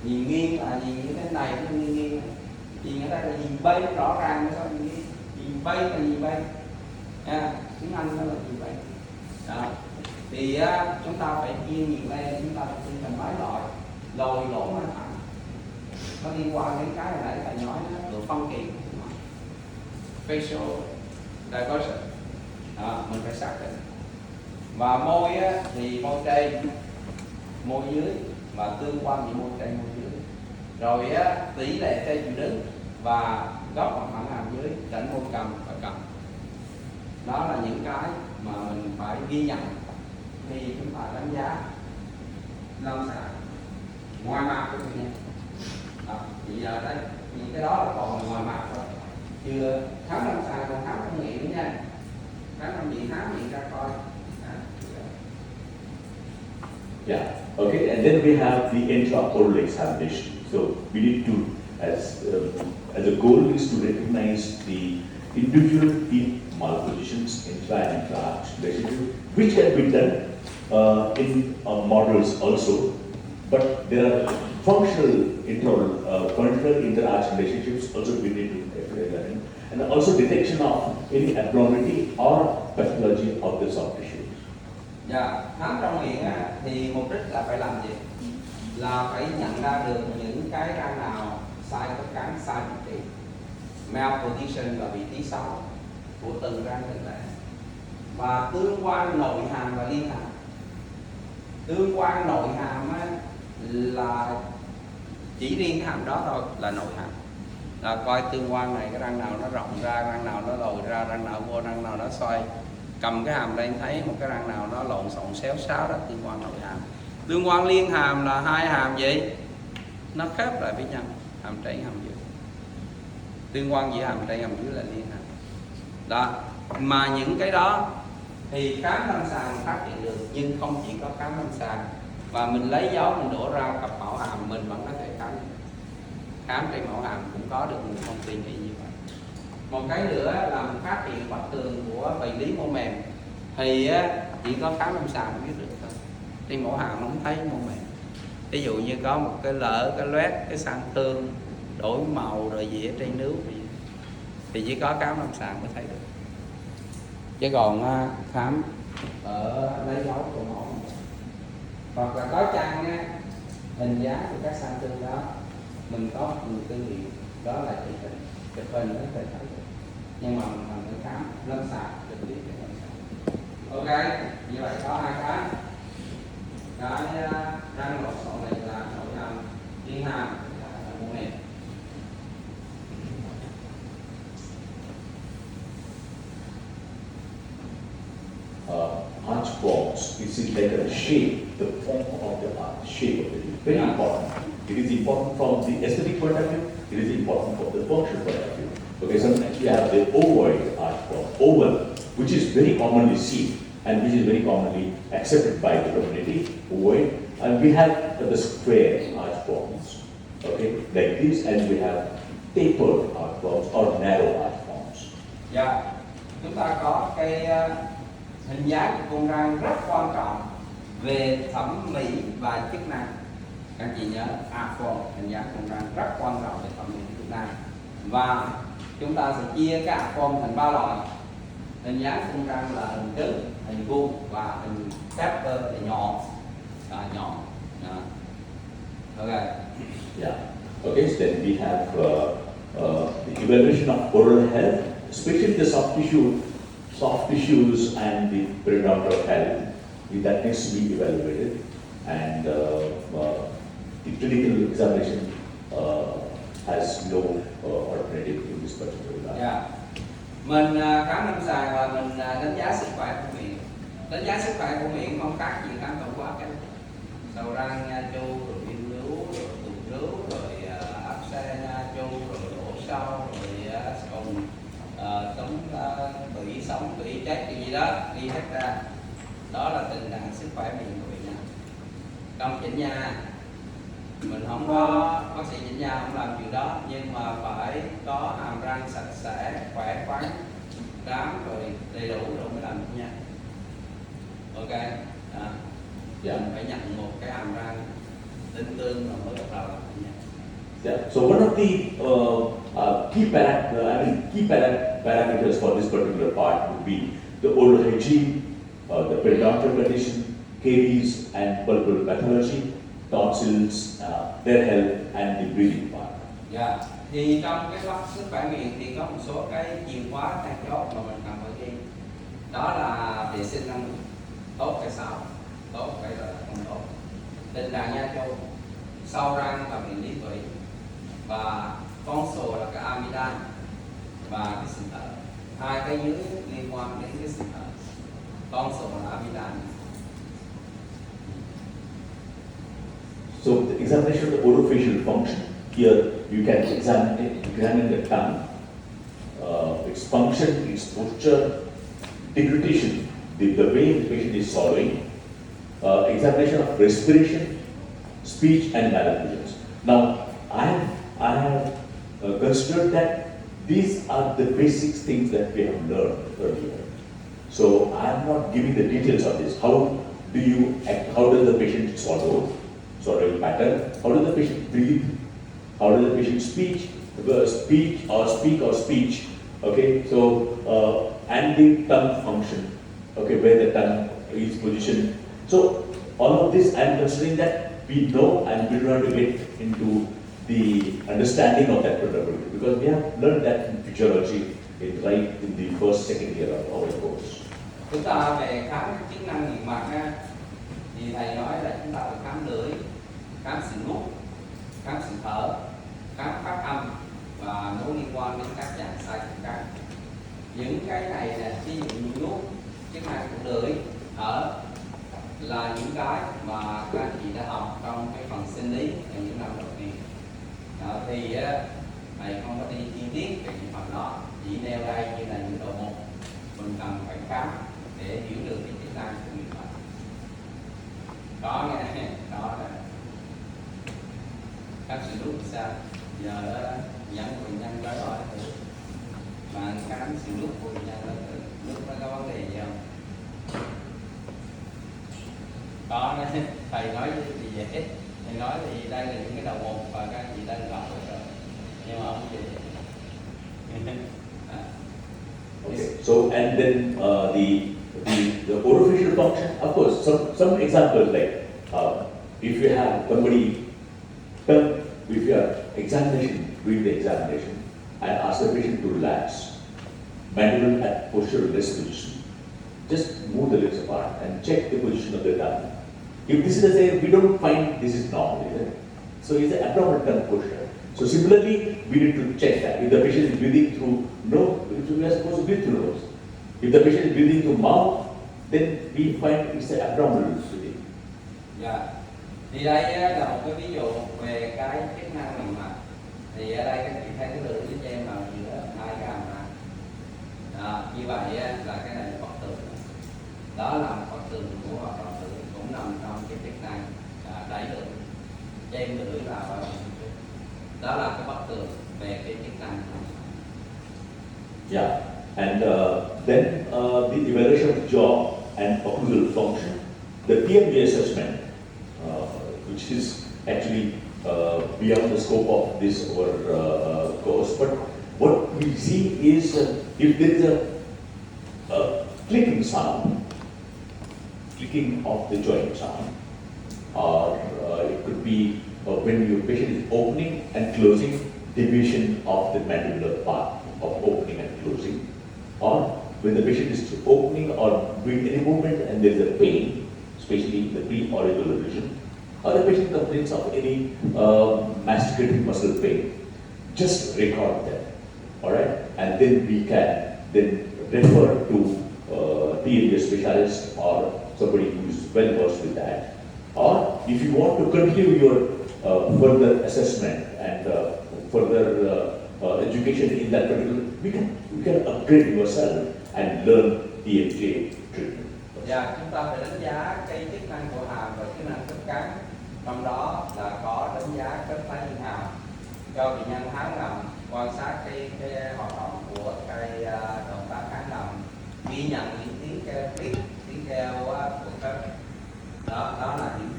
Nhìn nghiêng là nhìn như thế này, nó nghiêng nghiêng. Nhìn ở đây là nhìn bay rõ ràng nữa, nhìn bay là nhìn bay. Tiếng Anh nó là nhìn bay. Đó. Thì chúng ta phải chia nhìn lên, chúng ta phải chia thành mấy loại. Lồi lỗ nó thẳng. Nó liên quan đến cái này thầy nói đó, độ phân kỳ. Facial diversion. Đó, mình phải xác định. Và môi thì môi trên, môi dưới và tương quan với môi trên, môi dưới. Rồi tỷ lệ trên chiều đứng và góc hoặc thẳng hàm dưới, cạnh môi cầm và cầm. Đó là những cái mà mình phải ghi nhận khi chúng ta đánh giá lâm sàng ngoài mặt của mình nha. Bây giờ đây những cái đó là còn ngoài mặt thôi, chưa khám lâm sàng còn khám công nghệ nữa nha. Khám lâm gì khám gì ra coi. Yeah. Okay. And then we have the intraoral examination. So we need to, as a goal, is to recognize the individual teeth malpositions intra and intra-arch relationship, which can be done in models also. But there are functional inter-arch relationships also we need to examine, and also detection of any abnormality or pathology of the soft tissue. Dạ, khám trong miệng thì mục đích là phải làm gì? Là phải nhận ra được những cái răng nào sai khớp cắn, sai vị trí, malposition là vị trí xấu của từng răng từng lẻ, và tương quan nội hàm và liên hàm. Tương quan nội hàm là chỉ riêng cái hàm đó thôi là nội hàm, là coi tương quan này cái răng nào nó rộng ra, răng nào nó lồi ra, răng nào vô, răng nào nó xoay. Cầm cái hàm lên thấy một cái răng nào nó lộn xộn xéo xáo, đó tương quan nội hàm. Tương quan liên hàm là hai hàm gì? Nó khớp lại với nhau, hàm trên hàm dưới. Tương quan giữa hàm trên hàm dưới là liên hàm. Đó, mà những cái đó thì khám lâm sàng phát hiện được, nhưng không chỉ có khám lâm sàng, mà mình lấy dấu mình đổ ra cặp mẫu hàm mình vẫn có thể khám. Khám trên mẫu hàm cũng có được một thông tin như vậy. Một cái nữa là mình phát hiện bất thường của bệnh lý mô mềm thì chỉ có khám lâm sàng biết được thôi. Trên mẫu hàm không thấy mô mềm. Ví dụ như có một cái lở, cái loét, cái sang thương, đổi màu rồi gì ở trên nước thì chỉ có khám lâm sàng mới thấy được. Chứ còn khám ở lấy dấu của mẫu hoặc là có chăng hình dáng của các sang thương đó mình có một tư liệu đó là chụp hình nó có thể thấy được, nhưng mà mình cần phải khám lâm sàng trực tiếp trên lâm sàng. Ok, như vậy có hai cái răng lộn xộn này là nội hàm, liên hàm là mô mềm. Arch forms, it is like a shape, the form of the arch, shape of it is very important. It is important from the aesthetic point of view, it is important from the functional point of view. Okay, sometimes we have the ovoid arch form, oval, which is very commonly seen and which is very commonly accepted by the community, ovoid, and we have the square arch forms, okay, like this, and we have tapered arch forms or narrow arch forms. Dạ, chúng ta có cái hình dáng của con răng rất quan trọng về thẩm mỹ và chức năng. Các chị nhớ A-form, hình dáng con răng rất quan trọng về thẩm mỹ và chức năng. Và chúng ta sẽ chia cái A-form thành 3 loại. Hình dáng con răng là hình trứng, hình vuông và hình taper là nhọn. Nhọn. Ok. Yeah. Okay, so then we have the evaluation of oral health, especially the soft tissues and the periodontal health. That needs to be evaluated, and the clinical examination has no alternative in this particular line. Yeah. Mình khám lâm sàng là mình đánh giá sức khỏe của miệng. Đánh giá sức khỏe của miệng không khác gì khám tổng quát cái sầu răng, nha chu, rồi viêm lú, rồi tụt rướu, rồi áp xe nha chu, rồi lỗ sâu, rồi còn sống bị sống bị chết gì đó đi hết ra. Đó là tình trạng sức khỏe miệng của bệnh nhân. Trong chỉnh nha, mình không có bác sĩ chỉnh nha không làm chuyện đó, nhưng mà phải có hàm răng sạch sẽ, khỏe khoắn, đám rồi đầy đủ rồi mới làm chỉnh nha. Ok. Đó. Yeah. Mình phải nhận một cái hàm răng tin tương rồi mới bắt đầu làm nha. Yeah. So one of the key parameters for this particular part would be the oral hygiene, the periodontal condition, caries and pulpal pathology, tonsils, their health, and the breathing part. Dạ. Thì trong cái bác sức khỏe miệng thì có một số cái chìa khóa then chốt mà mình cần phải ghi. Đó là vệ sinh răng tốt hay sao, tốt hay là không tốt, tình trạng nha châu, sâu răng và miệng lý tủy, và con sò là cái amidan và cái sừng thở. Hai cái dưới liên quan đến cái sừng thở. Con sò là amidan. So the examination of the orofacial function, here you can examine the tongue, its function, its posture, deglutition, the way the patient is swallowing, examination of respiration, speech and malabsorption. Now, I have considered that these are the basic things that we have learned earlier. So I am not giving the details of this. How do you act? How does the patient swallowing pattern? How does the patient breathe? How does the patient speak or speech? Okay, so and the tongue function. Okay, where the tongue is positioned. So all of this I am considering that we know, and we don't have to get into the understanding of that protocol, because we have learned that in physiology in the first, second year of our course. Chúng ta về khám chức năng niêm mạc ha, thì thầy nói là chúng ta phải khám lưỡi, khám sự nuốt, khám sự thở, khám phát âm và nó liên quan đến các dạng sai trực cảm. Những cái này là ví dụ như nuốt, chức năng của lưỡi, thở là những cái mà các anh chị đã học trong cái phần sinh lý ở những năm đầu tiên. Thì thầy không có đi chi tiết về những phần đó, chỉ nêu đây như là những đầu mục mình cần phải khám để hiểu được cái chức năng của người bệnh. Đó nghe, đó là các sự lúc sao giờ dẫn bệnh nhân tới hỏi thử mà khám sự lúc của bệnh nhân đó, lúc nó có vấn đề gì không? Đó, thầy nói thì dễ, thầy nói thì đây là những cái đầu mục và các anh chị đang học rồi, nhưng mà không gì. Okay. So and then the orofacial function, of course, some examples like if you have somebody come with your examination, doing the examination, and ask the patient to relax, mandible at postural rest position. Just move the lips apart and check the position of the tongue. If this is a say, we don't find this is normal, is it? So it's an abdominal tongue posture. So similarly, we need to check that. If the patient is breathing through nose, we are supposed to breathe through nose. If the patient is breathing through mouth, then we find it's an abdominal breathing. Yeah. Thì đây là một cái ví dụ về cái chức năng niêm mạc. Thì ở đây các chị thấy cái lưỡi với em vào giữa hai cái hàm răng. Như vậy là cái này là bậc tường. Đó là một bậc tường của hoạt động lưỡi, cũng nằm trong cái chức năng đẩy lưỡi, chêm lưỡi vào. Đó là cái bậc tường về cái chức năng. Yeah, and then the evaluation of jaw and occlusal function, the PMV assessment, which is actually beyond the scope of this course. But what we see is if there is a clicking sound, clicking of the joint sound, or it could be when your patient is opening and closing, deviation of the mandibular part of opening and closing, or when the patient is opening or doing any movement and there is a pain, especially the pre-auricular region, or the patient complains of any masticating muscle pain, just record that, all right, and then we can then refer to TMJ specialist or somebody who is well versed with that. Or if you want to continue your further assessment and further education in that particular, we can upgrade yourself and learn TMJ treatment. Dạ, chúng ta phải đánh giá cái chức năng của hàm và chức năng khớp cắn. Trong đó là có đánh giá khớp tái dương hàm, cho bệnh nhân há ngầm, quan sát cái hoạt động của cái động tác há ngầm, ghi nhận những tiếng kêu click, tiếng kêu của khớp. Đó là những